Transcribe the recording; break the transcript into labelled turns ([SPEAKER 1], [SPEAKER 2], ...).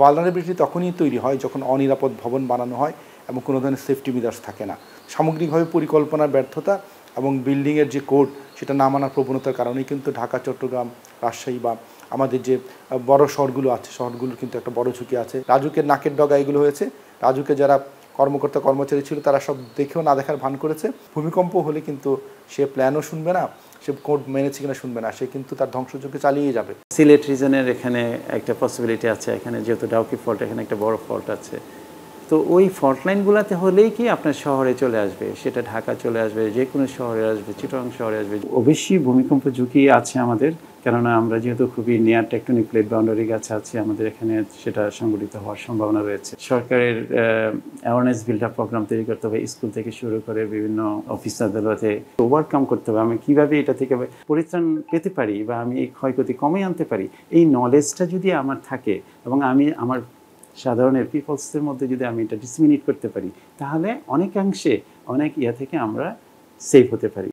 [SPEAKER 1] Vulnerability তখনই তৈরি হয় যখন অনিরাপদ ভবন বানানো হয় এবং কোনো ধরনের সেফটি মেজার্স থাকে না। সামগ্রিকভাবে পরিকল্পনার ব্যর্থতা এবং বিল্ডিংয়ের যে কোড সেটা না মানার প্রবণতার কারণেই কিন্তু ঢাকা, চট্টগ্রাম, রাজশাহী বা আমাদের যে বড় শহরগুলো আছে, শহরগুলোর কিন্তু একটা বড় ঝুঁকি আছে। রাজুকের নাকের ডগা এগুলো হয়েছে। রাজুকে যারা কর্মকর্তা কর্মচারী ছিল তারা সব দেখেও না দেখার ভান করেছে। ভূমিকম্প হলে কিন্তু সে প্ল্যানও শুনবে না, সে কোড মেনেছে কিনা শুনবে না, সে কিন্তু তার ধ্বংসযজ্ঞ চালিয়ে যাবে।
[SPEAKER 2] সিলেট রিজনের এখানে একটা পসিবিলিটি আছে, এখানে যেহেতু ডাউকি ফল্ট, এখানে একটা বড় ফল্ট আছে। তো ওই ফল্ট লাইনগুলোতে হলেই কি আপনার শহরে চলে আসবে, সেটা ঢাকা চলে আসবে, যে কোনো শহরে আসবে, চিটাগাং শহরে আসবে। অবশ্যই ভূমিকম্প ঝুঁকি আছে আমাদের, কেননা আমরা যেহেতু খুবই নিয়ার টেকটনিক প্লেট বাউন্ডারি কাছে আছি, আমাদের এখানে সেটা সংঘটিত হওয়ার সম্ভাবনা রয়েছে। সরকারের অ্যাওয়ারনেস বিল্ড আপ প্রোগ্রাম তৈরি করতে হবে, স্কুল থেকে শুরু করে বিভিন্ন অফিস আদালতে ওভারকাম করতে হবে। আমি কীভাবে এটা থেকে পরিত্রাণ পেতে পারি বা আমি এই ক্ষয়ক্ষতি কমে আনতে পারি, এই নলেজটা যদি আমার থাকে এবং আমি আমার সাধারণের পিপলসের মধ্যে যদি আমি এটা ডিসমিনেট করতে পারি, তাহলে অনেকাংশে অনেক থেকে আমরা সেফ হতে পারি।